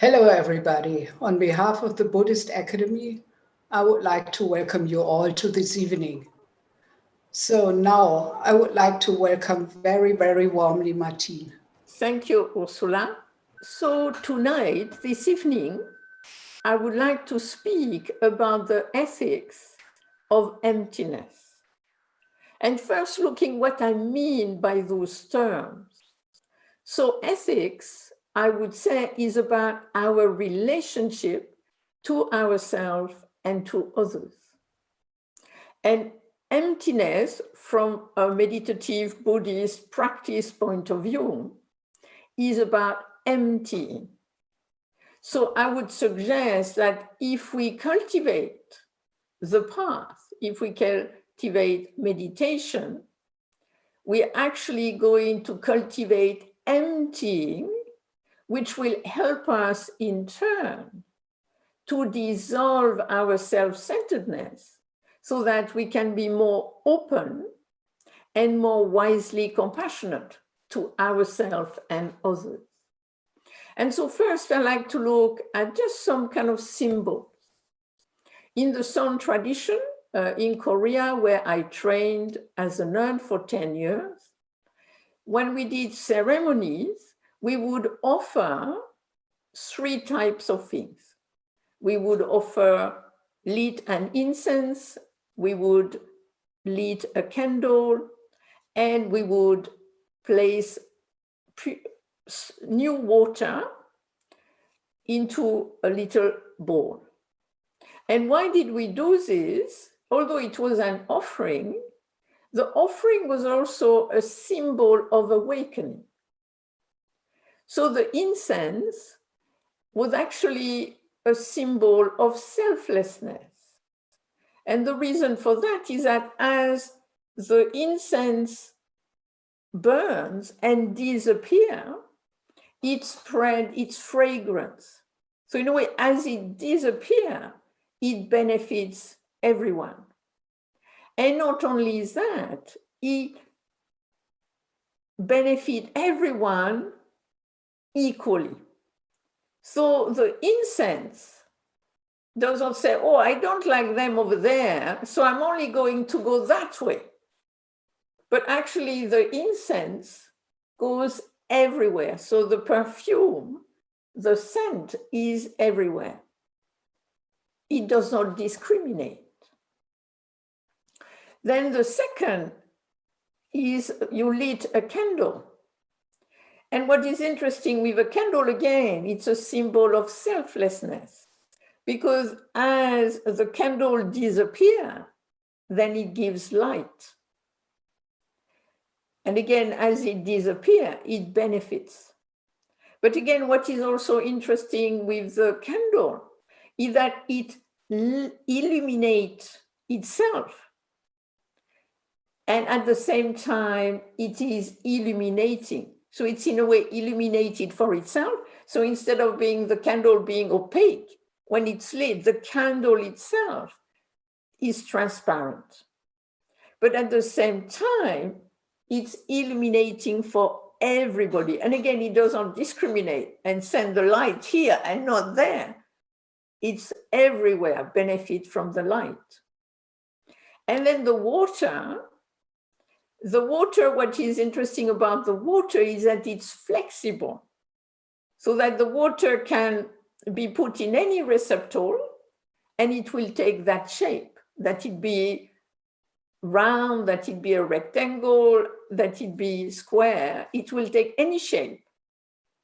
Hello, everybody. On behalf of the Buddhist Academy, I would like to welcome you all to this evening. So now I would like to welcome very, very warmly Martine. Thank you, Ursula. So tonight, this evening, I would like to speak about the ethics of emptiness. And first looking what I mean by those terms. So ethics, I would say, is about our relationship to ourselves and to others. And emptiness, from a meditative Buddhist practice point of view, is about emptying. So I would suggest that if we cultivate the path, if we cultivate meditation, we're actually going to cultivate emptying, which will help us in turn to dissolve our self-centeredness so that we can be more open and more wisely compassionate to ourselves and others. And so first I like to look at just some kind of symbols. In the Son tradition in Korea, where I trained as a nun for 10 years, when we did ceremonies, we would offer 3 types of things. We would offer lit an incense, we would lit a candle, and we would place new water into a little bowl. And why did we do this? Although it was an offering, the offering was also a symbol of awakening. So the incense was actually a symbol of selflessness. And the reason for that is that as the incense burns and disappears, it spreads its fragrance. So in a way, as it disappears, it benefits everyone. And not only that, it benefits everyone equally. So the incense doesn't say, oh, I don't like them over there, so I'm only going to go that way. But actually the incense goes everywhere. So the perfume, the scent is everywhere. It does not discriminate. Then the second is you lit a candle. And what is interesting with a candle, again, it's a symbol of selflessness. Because as the candle disappears, then it gives light. And again, as it disappears, it benefits. But again, what is also interesting with the candle is that it illuminates itself. And at the same time, it is illuminating. So it's in a way illuminated for itself. So instead of the candle being opaque, when it's lit, the candle itself is transparent. But at the same time, it's illuminating for everybody. And again, it doesn't discriminate and send the light here and not there. It's everywhere, benefit from the light. And then the water, what is interesting about the water is that it's flexible, so that the water can be put in any receptacle and it will take that shape, that it be round, that it be a rectangle, that it be square. It will take any shape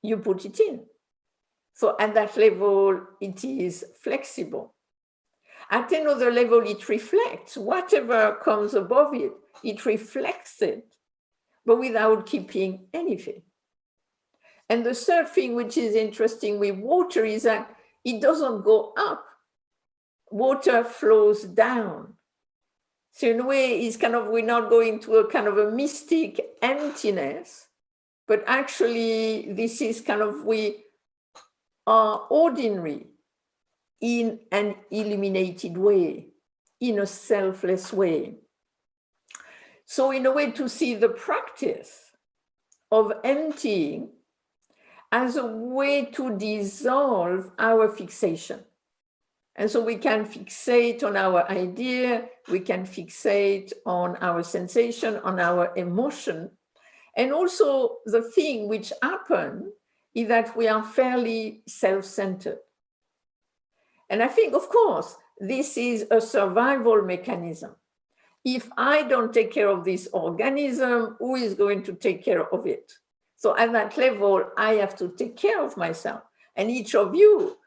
you put it in. So at that level, it is flexible. At another level, it reflects whatever comes above it. It reflects it, but without keeping anything. And the third thing which is interesting with water is that it doesn't go up. Water flows down. So in a way, it's kind of, we're not going to a kind of a mystic emptiness, but actually this is kind of, we are ordinary in an illuminated way, in a selfless way. So in a way, to see the practice of emptying as a way to dissolve our fixation. And so we can fixate on our idea, we can fixate on our sensation, on our emotion. And also the thing which happens is that we are fairly self-centered. And I think, of course, this is a survival mechanism. If I don't take care of this organism, who is going to take care of it? So at that level, I have to take care of myself. And each of you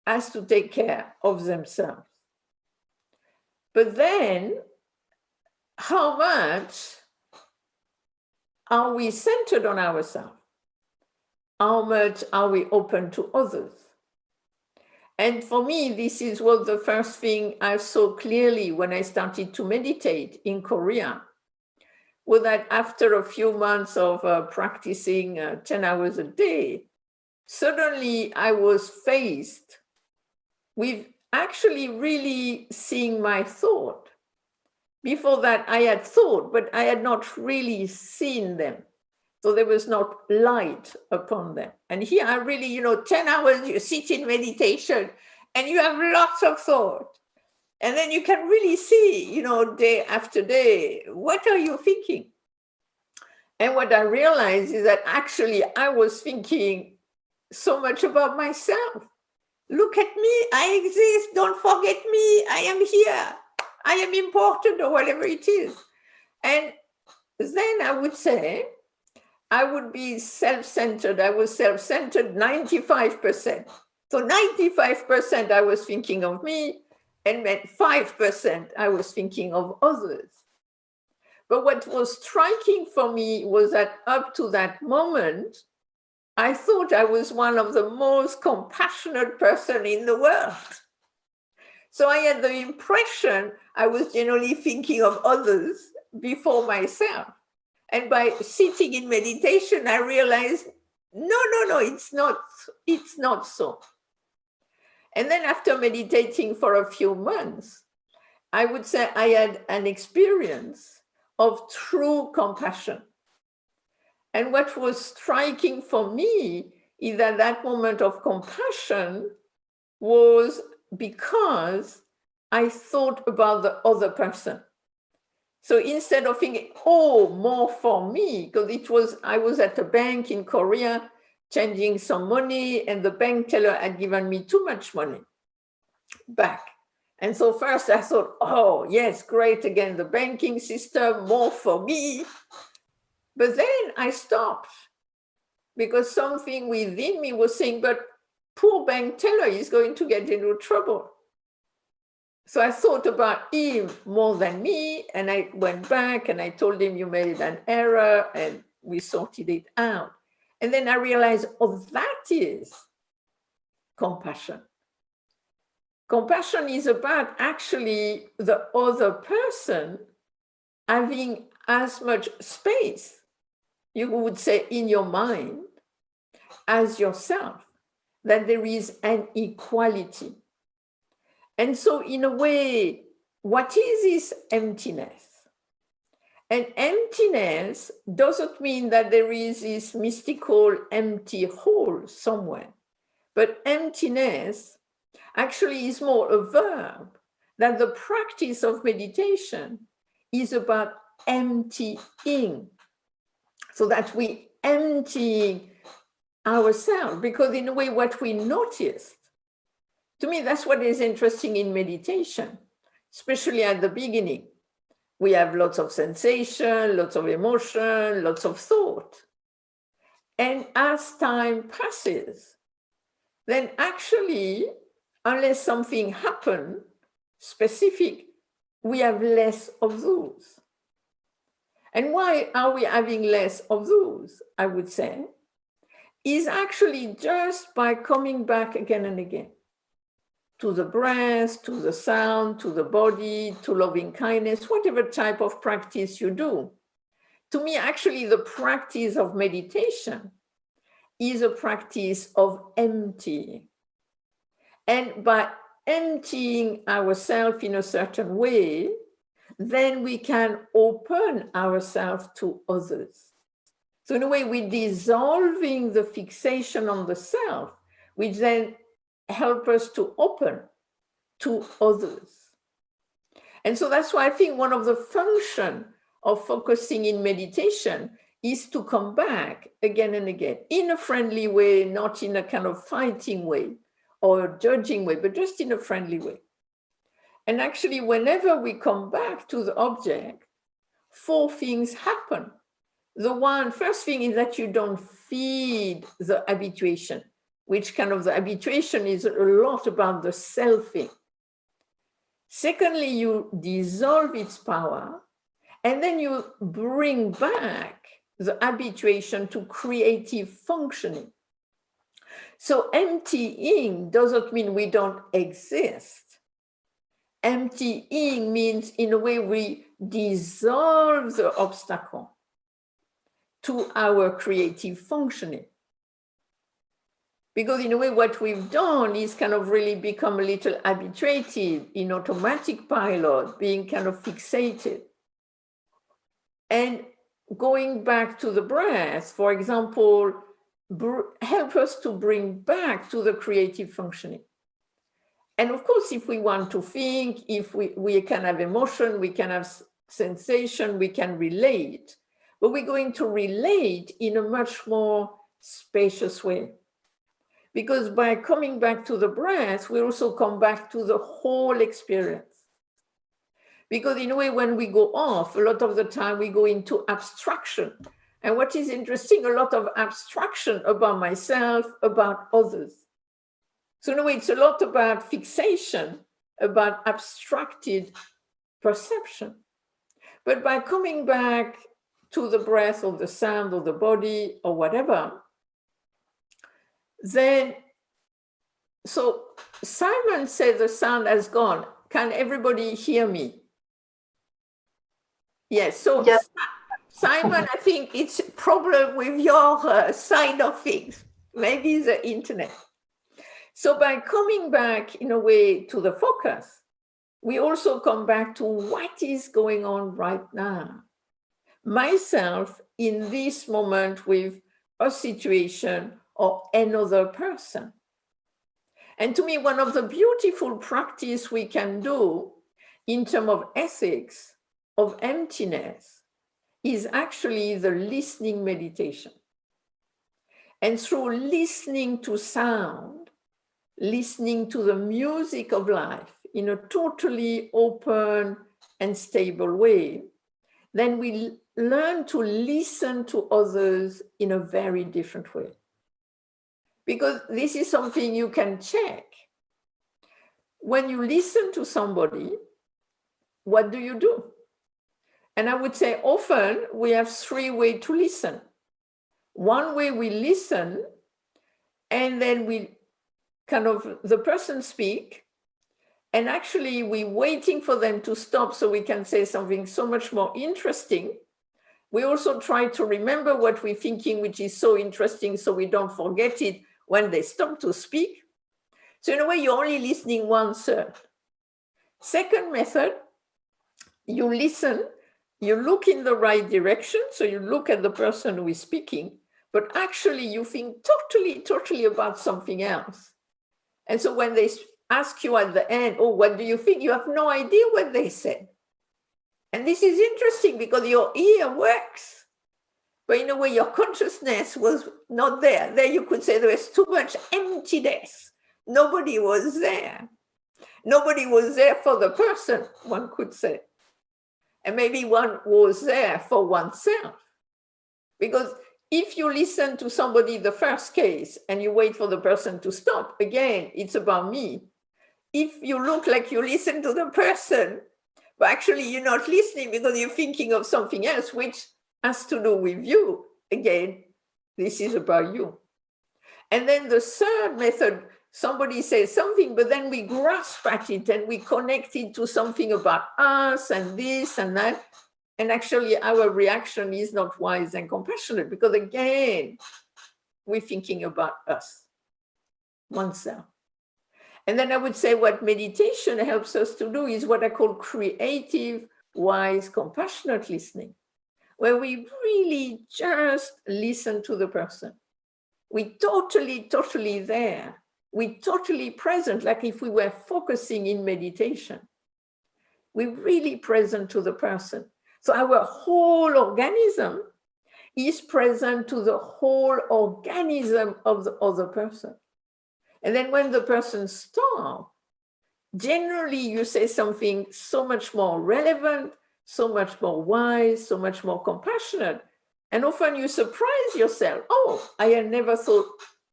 has to take care of themselves. But then, how much are we centered on ourselves? How much are we open to others? And for me, this is what the first thing I saw clearly when I started to meditate in Korea, was that after a few months of practicing 10 hours a day, suddenly I was faced with actually really seeing my thought. Before that, I had thought, but I had not really seen them. So there was not light upon them. And here I really, 10 hours, you sit in meditation and you have lots of thought. And then you can really see, day after day, what are you thinking? And what I realized is that actually I was thinking so much about myself. Look at me, I exist, don't forget me, I am here, I am important, or whatever it is. And then I would say, I would be self-centered. I was self-centered 95%. So 95% I was thinking of me, and 5% I was thinking of others. But what was striking for me was that up to that moment, I thought I was one of the most compassionate person in the world. So I had the impression I was generally thinking of others before myself. And by sitting in meditation, I realized, no, it's not so. And then after meditating for a few months, I would say I had an experience of true compassion. And what was striking for me is that that moment of compassion was because I thought about the other person. So instead of thinking, more for me, because I was at a bank in Korea changing some money, and the bank teller had given me too much money back. And so first I thought, yes, great, again, the banking system, more for me. But then I stopped because something within me was saying, but poor bank teller is going to get into trouble. So I thought about him more than me, and I went back and I told him, you made an error, and we sorted it out. And then I realized, that is compassion. Compassion is about actually the other person having as much space, you would say, in your mind as yourself, that there is an equality. And so in a way, what is this emptiness? And emptiness doesn't mean that there is this mystical empty hole somewhere, but emptiness actually is more a verb, that the practice of meditation is about emptying, so that we empty ourselves, because in a way what we noticed, to me, that's what is interesting in meditation, especially at the beginning. We have lots of sensation, lots of emotion, lots of thought. And as time passes, then actually, unless something happens specific, we have less of those. And why are we having less of those, I would say, is actually just by coming back again and again to the breath, to the sound, to the body, to loving kindness, whatever type of practice you do. To me, actually, the practice of meditation is a practice of emptying. And by emptying ourselves in a certain way, then we can open ourselves to others. So in a way, we're dissolving the fixation on the self, which then help us to open to others. And so that's why I think one of the functions of focusing in meditation is to come back again and again in a friendly way, not in a kind of fighting way or judging way, but just in a friendly way. And actually, whenever we come back to the object, 4 things happen. The first thing is that you don't feed the habituation, which kind of the habituation is a lot about the selfing. Secondly, you dissolve its power, and then you bring back the habituation to creative functioning. So emptying doesn't mean we don't exist. Emptying means, in a way, we dissolve the obstacle to our creative functioning. Because in a way, what we've done is kind of really become a little habituated in automatic pilot, being kind of fixated. And going back to the breath, for example, help us to bring back to the creative functioning. And of course, if we want to think, if we can have emotion, we can have sensation, we can relate, but we're going to relate in a much more spacious way. Because by coming back to the breath, we also come back to the whole experience. Because in a way, when we go off, a lot of the time we go into abstraction. And what is interesting, a lot of abstraction about myself, about others. So in a way, it's a lot about fixation, about abstracted perception. But by coming back to the breath or the sound or the body or whatever, then, so Simon said the sound has gone. Can everybody hear me? Yes, so yes. Simon, I think it's a problem with your side of things, maybe the internet. So by coming back in a way to the focus, we also come back to what is going on right now. Myself in this moment with a situation or another person. And to me, one of the beautiful practice we can do in terms of ethics of emptiness is actually the listening meditation. And through listening to sound, listening to the music of life in a totally open and stable way, then we learn to listen to others in a very different way. Because this is something you can check. When you listen to somebody, what do? And I would say often we have 3 ways to listen. One way we listen, and then we kind of, the person speak, and actually we're waiting for them to stop so we can say something so much more interesting. We also try to remember what we're thinking, which is so interesting, so we don't forget it when they stop to speak. So in a way, you're only listening 1/3. Second method, you listen, you look in the right direction, so you look at the person who is speaking, but actually you think totally about something else. And so when they ask you at the end, oh, what do you think? You have no idea what they said. And this is interesting because your ear works, but in a way your consciousness was not there. There you could say there was too much emptiness. Nobody was there. Nobody was there for the person, one could say. And maybe one was there for oneself. Because if you listen to somebody, the first case, and you wait for the person to stop, again, it's about me. If you look like you listen to the person, but actually you're not listening because you're thinking of something else, which has to do with you, again, this is about you. And then the third method, somebody says something, but then we grasp at it and we connect it to something about us and this and that. And actually our reaction is not wise and compassionate because again, we're thinking about us, oneself. And then I would say what meditation helps us to do is what I call creative, wise, compassionate listening, where we really just listen to the person. We totally there. We totally present, like if we were focusing in meditation. We're really present to the person. So our whole organism is present to the whole organism of the other person. And then when the person stops, generally you say something so much more relevant, so much more wise, so much more compassionate. And often you surprise yourself, oh, I had never thought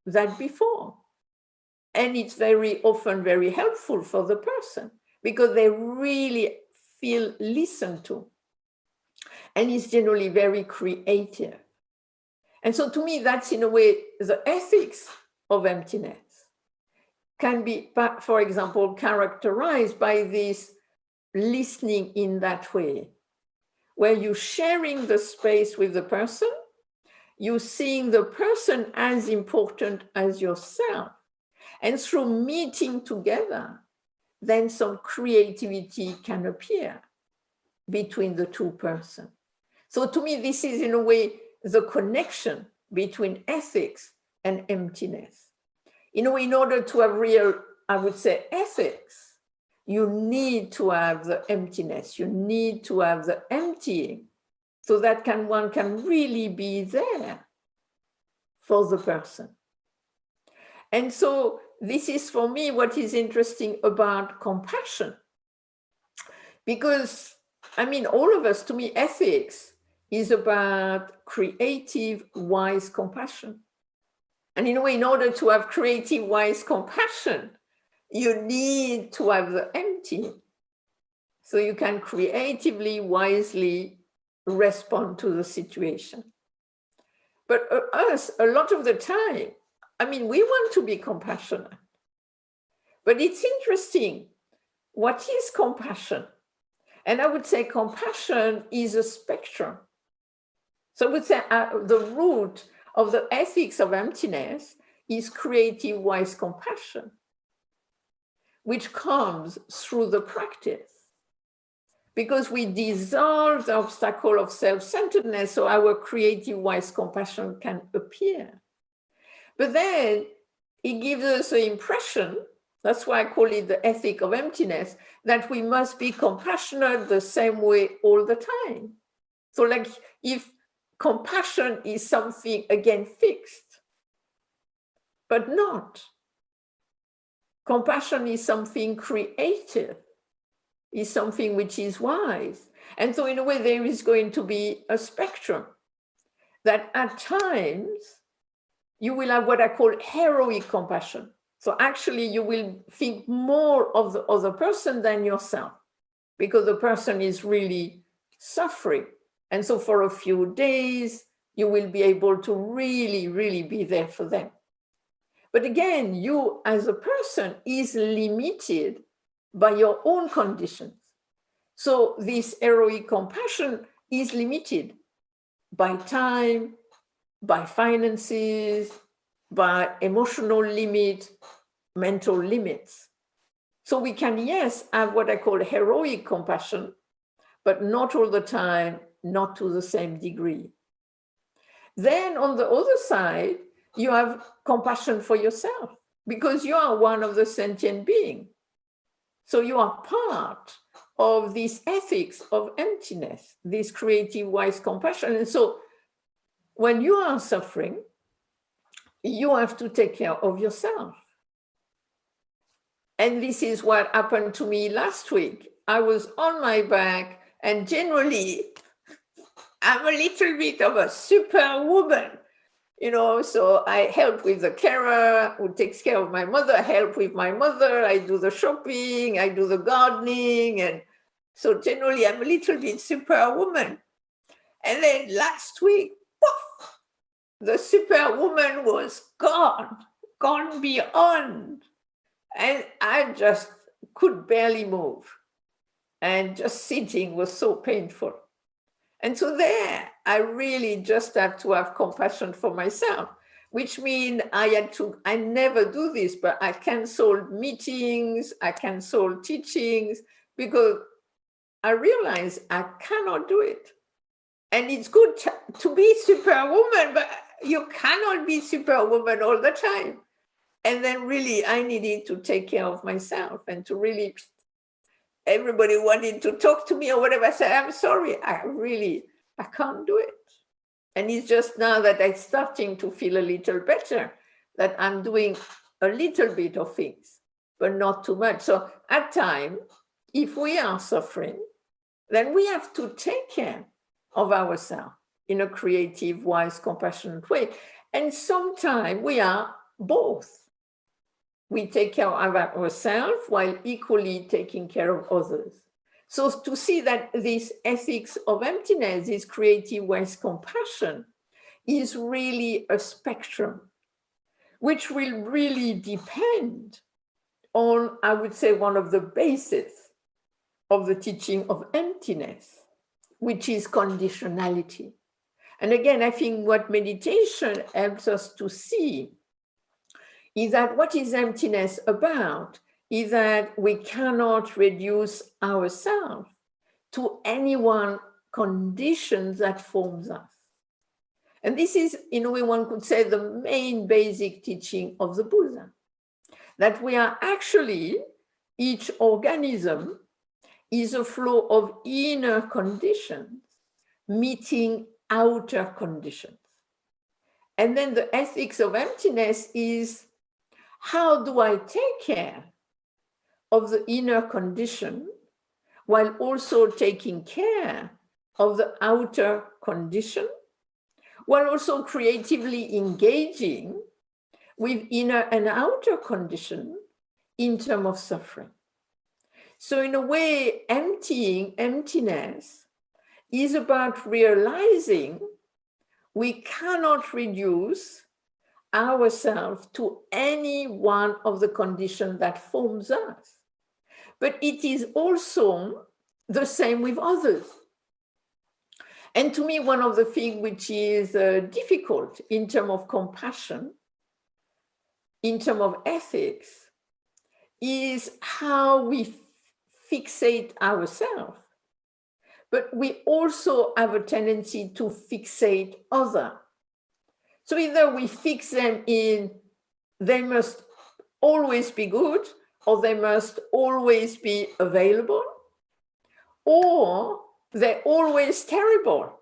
that before. And it's very often very helpful for the person because they really feel listened to. And it's generally very creative. And so to me, that's in a way the ethics of emptiness can be, for example, characterized by this listening in that way, where you're sharing the space with the person, you're seeing the person as important as yourself. And through meeting together, then some creativity can appear between the two persons. So to me, this is in a way the connection between ethics and emptiness. In a way, in order to have real, I would say, ethics, you need to have the emptiness, you need to have the emptying, so that one can really be there for the person. And so this is for me what is interesting about compassion. Because, I mean, all of us, to me, ethics is about creative, wise compassion. And in a way, in order to have creative, wise compassion, you need to have the empty. So you can creatively, wisely respond to the situation. But us, a lot of the time, I mean, we want to be compassionate. But it's interesting, what is compassion? And I would say compassion is a spectrum. So I would say the root of the ethics of emptiness is creative, wise compassion, which comes through the practice. Because we dissolve the obstacle of self-centeredness, so our creative, wise compassion can appear. But then it gives us the impression, that's why I call it the ethic of emptiness, that we must be compassionate the same way all the time. So like if compassion is something, again, fixed, but not. Compassion is something creative, is something which is wise. And so in a way, there is going to be a spectrum that at times you will have what I call heroic compassion. So actually you will think more of the other person than yourself because the person is really suffering. And so for a few days, you will be able to really, really be there for them. But again, you as a person is limited by your own conditions. So this heroic compassion is limited by time, by finances, by emotional limit, mental limits. So we can, yes, have what I call heroic compassion, but not all the time, not to the same degree. Then on the other side, you have compassion for yourself because you are one of the sentient beings. So you are part of this ethics of emptiness, this creative, wise compassion. And so when you are suffering, you have to take care of yourself. And this is what happened to me last week. I was on my back, and generally, I'm a little bit of a superwoman, you know, so I help with the carer who takes care of my mother, I help with my mother, I do the shopping, I do the gardening. And so generally, I'm a little bit superwoman. And then last week, poof, the superwoman was gone beyond. And I just could barely move. And just sitting was so painful. And so there, I really just have to have compassion for myself, which means I never do this, but I canceled meetings, I canceled teachings, because I realized I cannot do it. And it's good to be superwoman, but you cannot be superwoman all the time. And then really, I needed to take care of myself and to really, everybody wanted to talk to me or whatever. I said, I'm sorry, I can't do it. And it's just now that I'm starting to feel a little better, that I'm doing a little bit of things, but not too much. So at times, if we are suffering, then we have to take care of ourselves in a creative, wise, compassionate way. And sometimes we are both. We take care of ourselves while equally taking care of others. So to see that this ethics of emptiness, this creative, wise compassion, is really a spectrum, which will really depend on, I would say, one of the bases of the teaching of emptiness, which is conditionality. And again, I think what meditation helps us to see is that what is emptiness about is that we cannot reduce ourselves to any one condition that forms us. And this is, in a way, one could say, the main basic teaching of the Buddha, that we are actually, each organism is a flow of inner conditions meeting outer conditions. And then the ethics of emptiness is, how do I take care of the inner condition while also taking care of the outer condition, while also creatively engaging with inner and outer condition in terms of suffering? So in a way, emptiness is about realizing we cannot reduce ourselves to any one of the conditions that forms us. But it is also the same with others. And to me, one of the things which is difficult in terms of compassion, in terms of ethics, is how we fixate ourselves. But we also have a tendency to fixate others. So either we fix them in they must always be good, or they must always be available, or they're always terrible,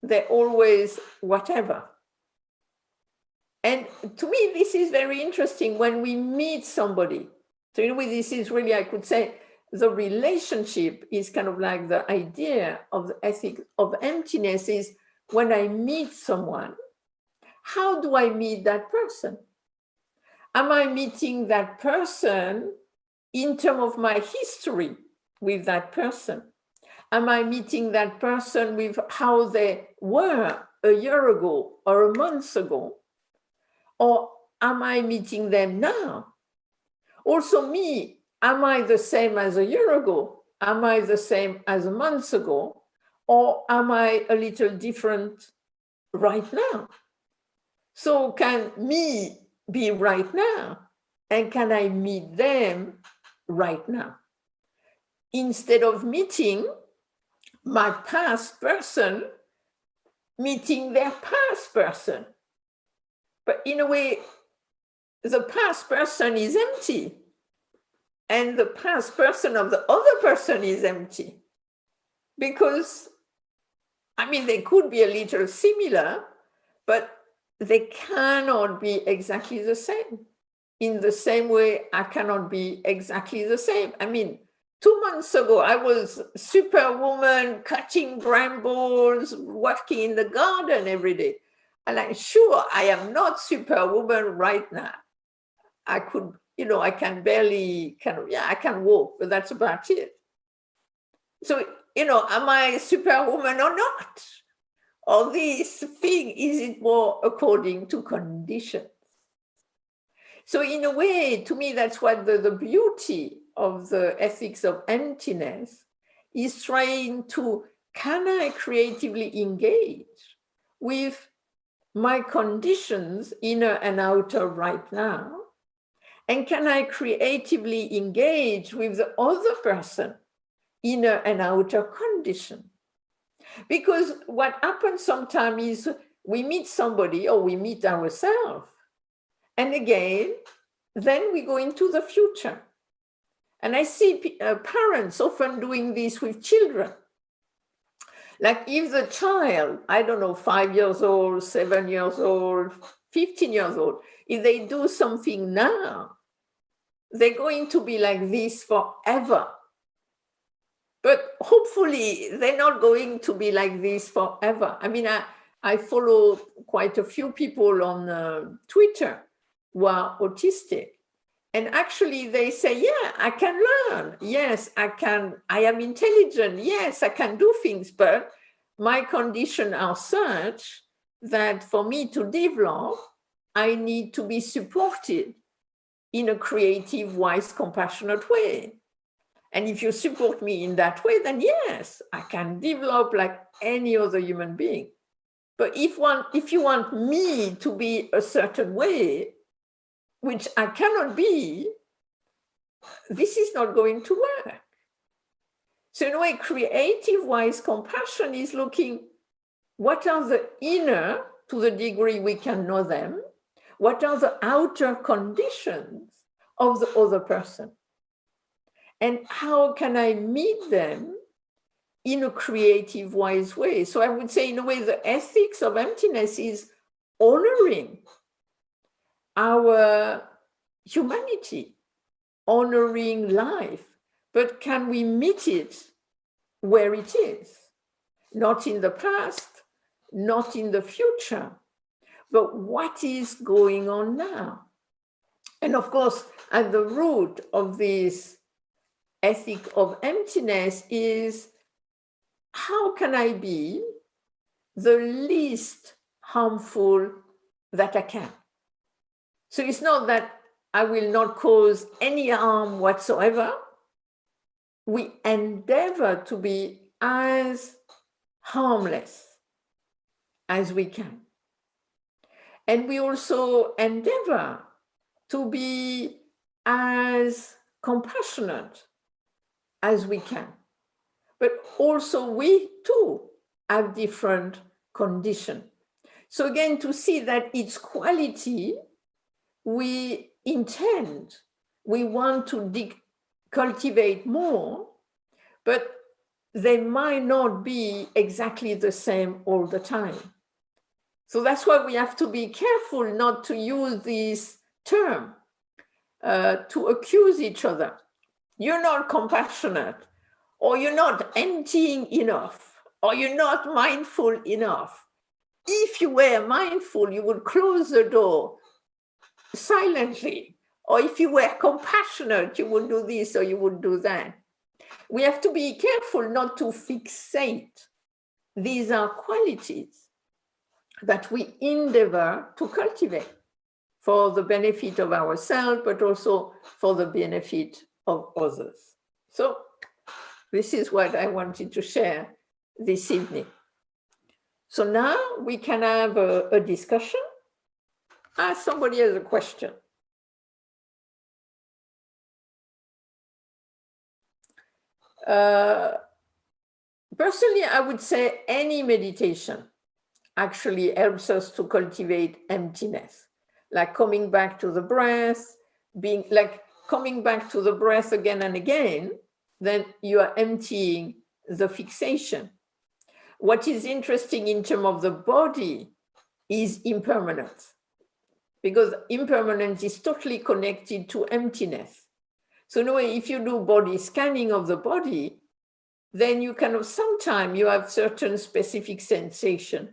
they're always whatever. And to me, this is very interesting when we meet somebody. So in a way, this is really, I could say, the relationship is kind of like the idea of the ethic of emptiness is when I meet someone, how do I meet that person? Am I meeting that person in terms of my history with that person? Am I meeting that person with how they were a year ago or a month ago? Or am I meeting them now? Also me, am I the same as a year ago? Am I the same as a month ago? Or am I a little different right now? So can me be right now? And can I meet them right now? Instead of meeting my past person, meeting their past person. But in a way, the past person is empty, and the past person of the other person is empty. Because, I mean, they could be a little similar, but they cannot be exactly the same. In the same way, I cannot be exactly the same. I mean, 2 months ago, I was superwoman, cutting brambles, working in the garden every day. And I'm sure I am not superwoman right now. I could, I can barely, I can walk, but that's about it. So, am I superwoman or not? Or this thing, is it more according to conditions? So in a way, to me, that's what the beauty of the ethics of emptiness is, trying to, can I creatively engage with my conditions, inner and outer right now? And can I creatively engage with the other person, inner and outer condition? Because what happens sometimes is we meet somebody or we meet ourselves, and again, then we go into the future. And I see parents often doing this with children. Like if the child, I don't know, 5 years old, 7 years old, 15 years old, if they do something now, they're going to be like this forever. But hopefully they're not going to be like this forever. I mean, I follow quite a few people on Twitter who are autistic. And actually they say, yeah, I can learn. Yes, I can. I am intelligent. Yes, I can do things. But my conditions are such that for me to develop, I need to be supported in a creative, wise, compassionate way. And if you support me in that way, then yes, I can develop like any other human being. But if you want me to be a certain way, which I cannot be, this is not going to work. So in a way, creative, wise compassion is looking what are the inner, to the degree we can know them, what are the outer conditions of the other person? And how can I meet them in a creative, wise way? So I would say, in a way, the ethics of emptiness is honoring our humanity, honoring life. But can we meet it where it is? Not in the past, not in the future, but what is going on now? And of course, at the root of this ethic of emptiness is, how can I be the least harmful that I can? So it's not that I will not cause any harm whatsoever. We endeavor to be as harmless as we can. And we also endeavor to be as compassionate as we can. But also we too have different conditions. So again, to see that its quality, we intend, we want to cultivate more, but they might not be exactly the same all the time. So that's why we have to be careful not to use this term to accuse each other. You're not compassionate, or you're not emptying enough, or you're not mindful enough. If you were mindful, you would close the door silently. Or if you were compassionate, you would do this or you would do that. We have to be careful not to fixate. These are qualities that we endeavor to cultivate for the benefit of ourselves, but also for the benefit of others. So this is what I wanted to share this evening. So now we can have a discussion. Somebody has a question. Personally, I would say any meditation actually helps us to cultivate emptiness, like coming back to the breath, being like coming back to the breath again and again, then you are emptying the fixation. What is interesting in terms of the body is impermanence, because impermanence is totally connected to emptiness. So in a way, if you do body scanning of the body, then you kind of sometimes you have certain specific sensation.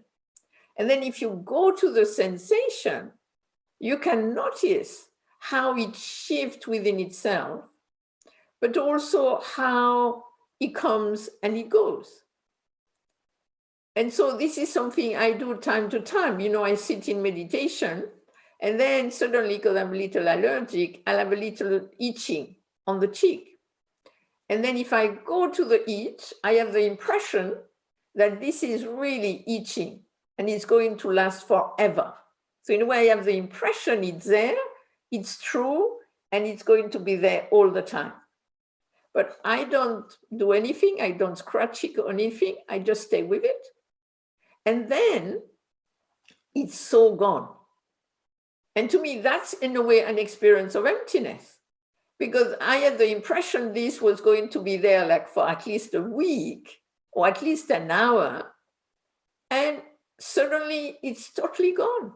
And then if you go to the sensation, you can notice how it shifts within itself, but also how it comes and it goes. And so this is something I do time to time. You know, I sit in meditation, and then suddenly, because I'm a little allergic, I'll have a little itching on the cheek. And then if I go to the itch, I have the impression that this is really itching and it's going to last forever. So in a way, I have the impression it's there, it's true, and it's going to be there all the time. but I don't do anything. I don't scratch it or anything. I just stay with it. And then it's so gone. And to me, that's in a way an experience of emptiness, because I had the impression this was going to be there like for at least a week or at least an hour. And suddenly it's totally gone.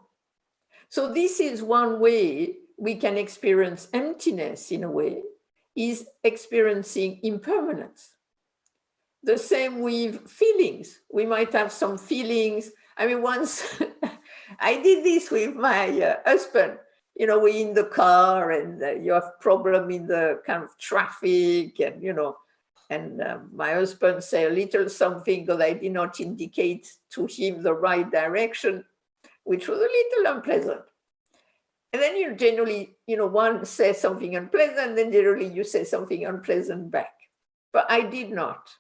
So this is one way we can experience emptiness in a way, is experiencing impermanence. The same with feelings. We might have some feelings. I mean, once I did this with my husband. You know, we're in the car and you have problem in the kind of traffic and, you know, and my husband say a little something because I did not indicate to him the right direction, which was a little unpleasant. And then you generally, you know, one says something unpleasant, then generally you say something unpleasant back. But I did not.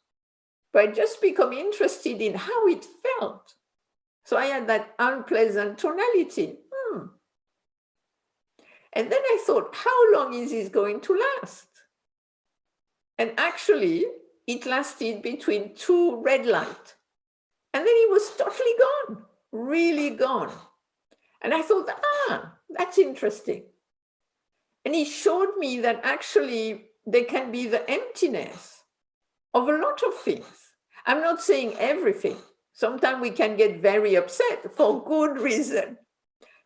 But I just become interested in how it felt. So I had that unpleasant tonality. And then I thought, how long is this going to last? And actually, it lasted between 2 red lights. And then it was totally gone, really gone. And I thought, that's interesting. And he showed me that actually there can be the emptiness of a lot of things. I'm not saying everything. Sometimes we can get very upset for good reason.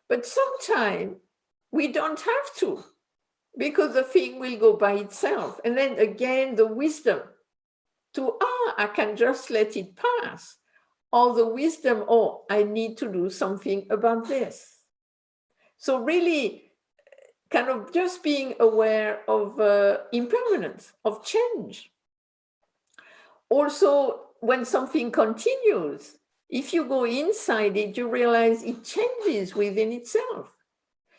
But sometimes we don't have to, because the thing will go by itself. And then again, the wisdom to, I can just let it pass. Or the wisdom, I need to do something about this. So really kind of just being aware of impermanence, of change. Also, when something continues, if you go inside it, you realize it changes within itself.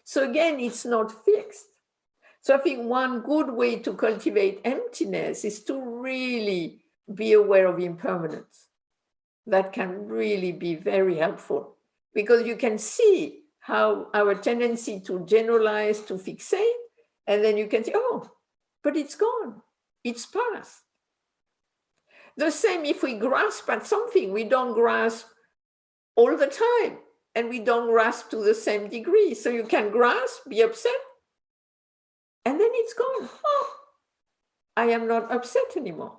So again, it's not fixed. So I think one good way to cultivate emptiness is to really be aware of impermanence. That can really be very helpful, because you can see how our tendency to generalize, to fixate, and then you can say, but it's gone, it's past. The same if we grasp at something, we don't grasp all the time, and we don't grasp to the same degree. So you can grasp, be upset, and then it's gone. I am not upset anymore.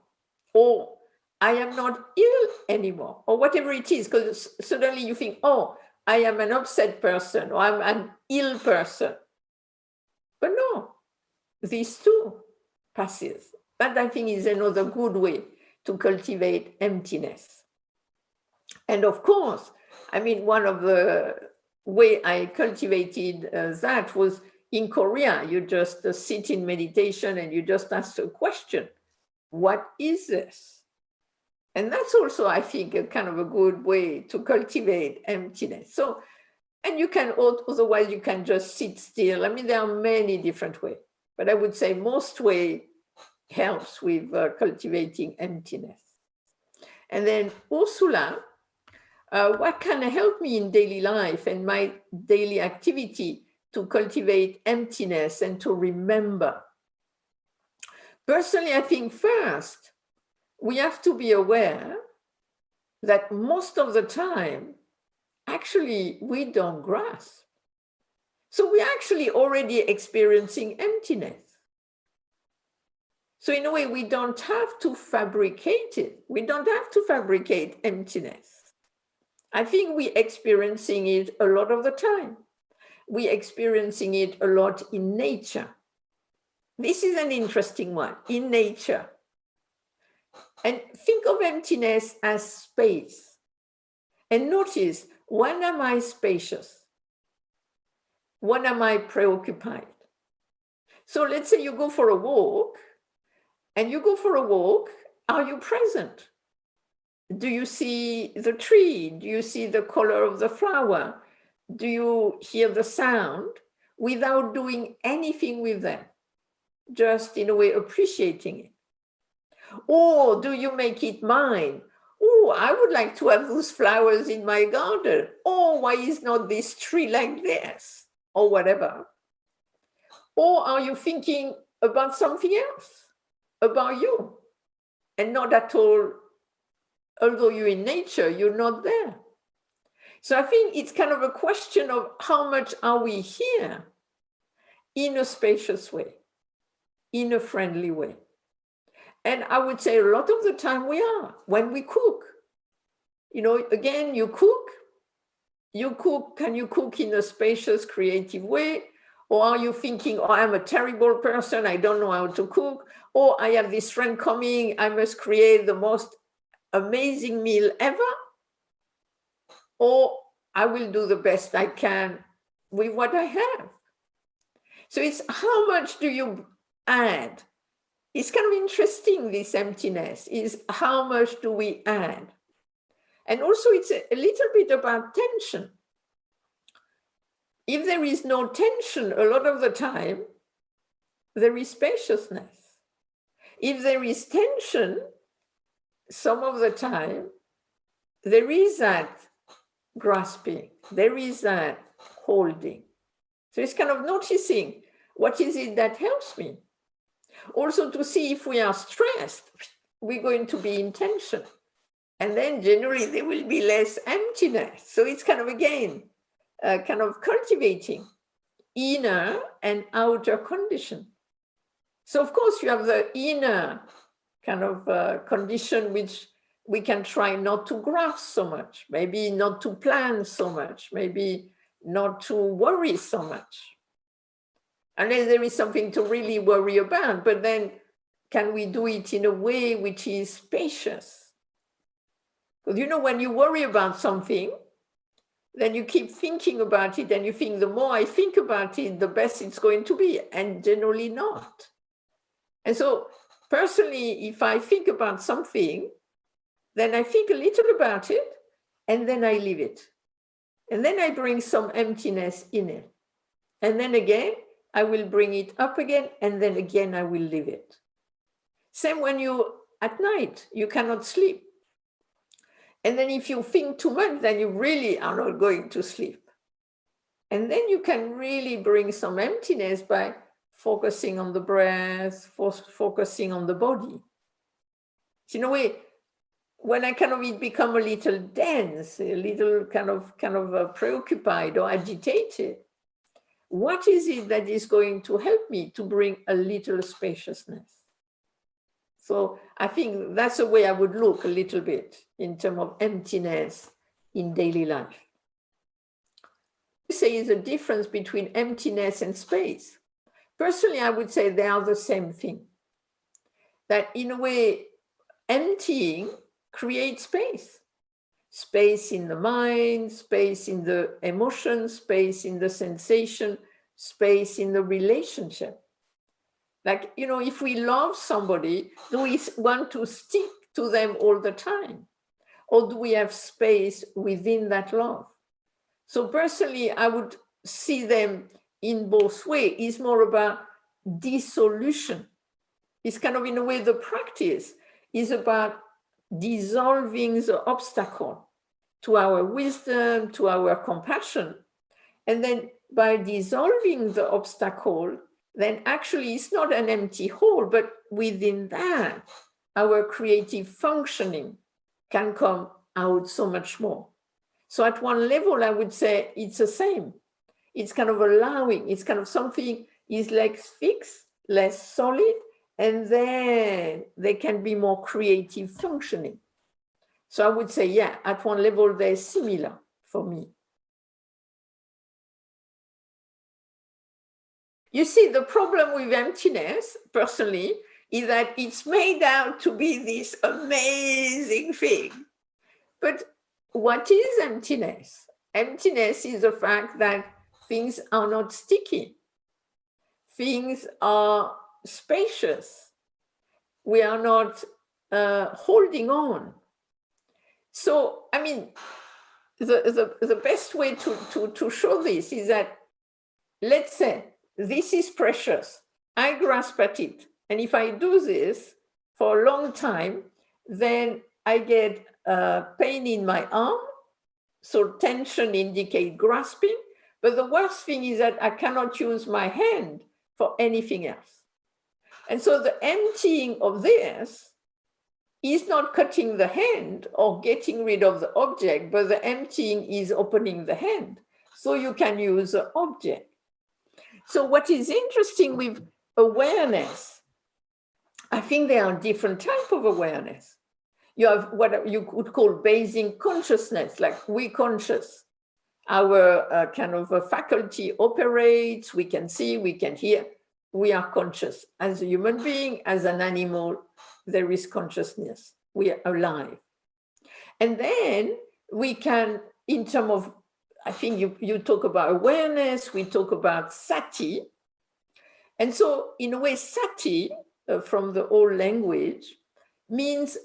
Or I am not ill anymore, or whatever it is, because suddenly you think, I am an upset person, or I'm an ill person. But no, these two passes. That I think is another good way to cultivate emptiness. And of course, I mean, one of the way I cultivated that was in Korea. You just sit in meditation and you just ask a question. What is this? And that's also, I think, a kind of a good way to cultivate emptiness. So, and you can, otherwise you can just sit still. I mean, there are many different ways, but I would say most way helps with cultivating emptiness. And then Ursula, what can help me in daily life and my daily activity to cultivate emptiness and to remember? Personally, I think first, we have to be aware that most of the time, actually, we don't grasp. So we're actually already experiencing emptiness. So in a way, we don't have to fabricate it. We don't have to fabricate emptiness. I think we're experiencing it a lot of the time. We're experiencing it a lot in nature. This is an interesting one, in nature. And think of emptiness as space. And notice, when am I spacious? When am I preoccupied? So let's say you go for a walk, and you go for a walk, are you present? Do you see the tree? Do you see the color of the flower? Do you hear the sound without doing anything with them? Just in a way appreciating it. Or do you make it mine? I would like to have those flowers in my garden. Why is not this tree like this? Or whatever. Or are you thinking about something else? about you. And not at all, although you're in nature, you're not there. So I think it's kind of a question of how much are we here in a spacious way, in a friendly way. And I would say a lot of the time we are, when we cook. You know, again, you cook, can you cook in a spacious, creative way? Or are you thinking, oh, I'm a terrible person, I don't know how to cook, or I have this friend coming, I must create the most amazing meal ever? Or I will do the best I can with what I have. So it's how much do you add? It's kind of interesting, this emptiness, is how much do we add? And also it's a little bit about tension. If there is no tension, a lot of the time, there is spaciousness. If there is tension, some of the time, there is that grasping, there is that holding. So it's kind of noticing, what is it that helps me? Also to see if we are stressed, we're going to be in tension. And then generally there will be less emptiness. So it's kind of, again, kind of cultivating inner and outer condition. So of course you have the inner kind of condition which we can try not to grasp so much, maybe not to plan so much, maybe not to worry so much. Unless there is something to really worry about, but then can we do it in a way which is spacious? Because you know, when you worry about something, then you keep thinking about it and you think the more I think about it, the best it's going to be, and generally not. And so personally, if I think about something, then I think a little about it and then I leave it. And then I bring some emptiness in it. And then again, I will bring it up again, and then again, I will leave it. Same when you, at night, you cannot sleep. And then if you think too much, then you really are not going to sleep. And then you can really bring some emptiness by focusing on the breath, focusing on the body. So in a way, when I kind of become a little dense, a little kind of preoccupied or agitated, what is it that is going to help me to bring a little spaciousness? So I think that's the way I would look a little bit in terms of emptiness in daily life. You say is a difference between emptiness and space. Personally, I would say they are the same thing. That in a way, emptying creates space. Space in the mind, space in the emotion, space in the sensation, space in the relationship. Like, you know, if we love somebody, do we want to stick to them all the time? Or do we have space within that love? So personally, I would see them in both ways. It's more about dissolution. It's kind of, in a way, the practice is about dissolving the obstacle to our wisdom, to our compassion. And then by dissolving the obstacle, then actually it's not an empty hole, but within that, our creative functioning can come out so much more. So at one level, I would say it's the same. It's kind of allowing, it's kind of something is less fixed, less solid, and then they can be more creative functioning. So I would say, yeah, at one level, they're similar for me. You see, the problem with emptiness, personally, is that it's made out to be this amazing thing. But what is emptiness? Emptiness is the fact that things are not sticky. Things are spacious. We are not holding on. So, I mean, the best way to show this is that, let's say, this is precious. I grasp at it. And if I do this for a long time, then I get pain in my arm. So tension indicates grasping. But the worst thing is that I cannot use my hand for anything else. And so the emptying of this is not cutting the hand or getting rid of the object, but the emptying is opening the hand so you can use the object. So what is interesting with awareness, I think there are different types of awareness. You have what you could call basing consciousness, like we conscious. Our kind of a faculty operates, we can see, we can hear, we are conscious. As a human being, as an animal, there is consciousness, we are alive. And then we can, in terms of, I think you talk about awareness, we talk about sati. And so in a way, sati, from the old language, means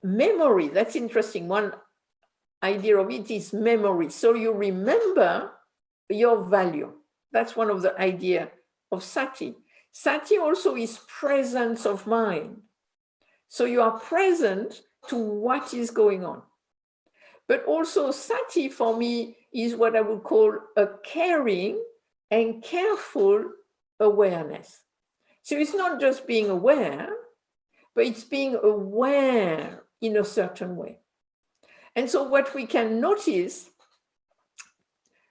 memory. That's interesting. One idea of it is memory. So you remember your value. That's one of the ideas of sati. Sati also is presence of mind. So you are present to what is going on. But also sati for me is what I would call a caring and careful awareness. So it's not just being aware, but it's being aware in a certain way. And so what we can notice,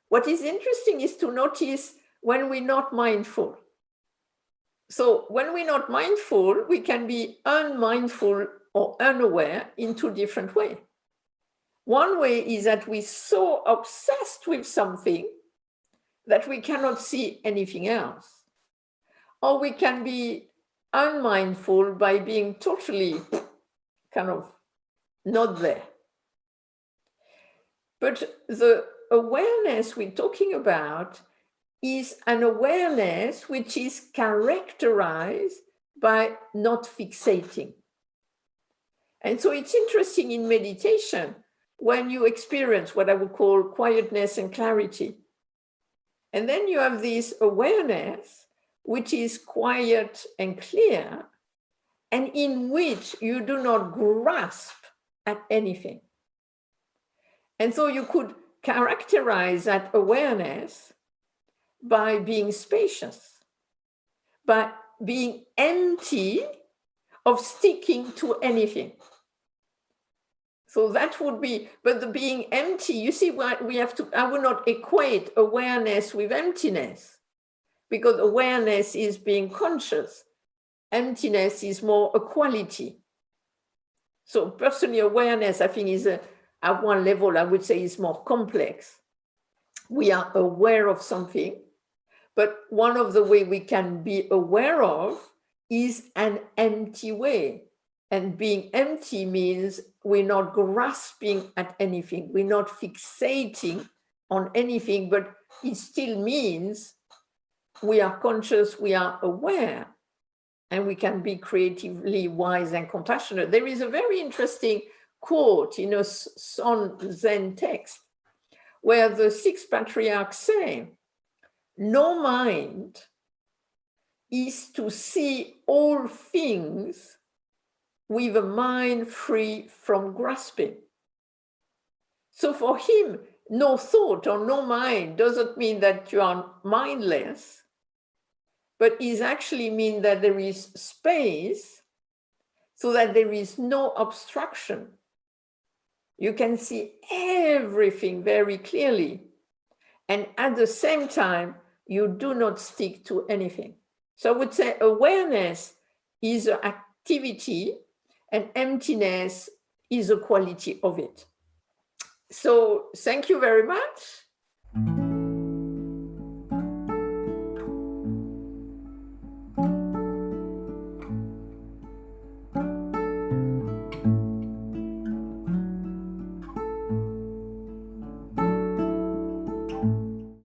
what is interesting is to notice when we're not mindful. So when we're not mindful, we can be unmindful or unaware in two different ways. One way is that we're so obsessed with something that we cannot see anything else. Or we can be unmindful by being totally kind of not there. But the awareness we're talking about is an awareness which is characterized by not fixating. And so it's interesting in meditation when you experience what I would call quietness and clarity. And then you have this awareness which is quiet and clear, and in which you do not grasp at anything. And so you could characterize that awareness by being spacious, by being empty of sticking to anything. So that would be, but the being empty, you see what we have to, I would not equate awareness with emptiness, because awareness is being conscious. Emptiness is more a quality. So personally, awareness, I think, is at one level, I would say, is more complex. We are aware of something, but one of the ways we can be aware of is an empty way. And being empty means we're not grasping at anything. We're not fixating on anything, but it still means we are conscious, we are aware, and we can be creatively wise and compassionate. There is a very interesting quote in a Son Zen text where the six patriarchs say, no mind is to see all things with a mind free from grasping. So for him, no thought or no mind doesn't mean that you are mindless, but it actually means that there is space so that there is no obstruction. You can see everything very clearly. And at the same time, you do not stick to anything. So I would say awareness is an activity and emptiness is a quality of it. So thank you very much.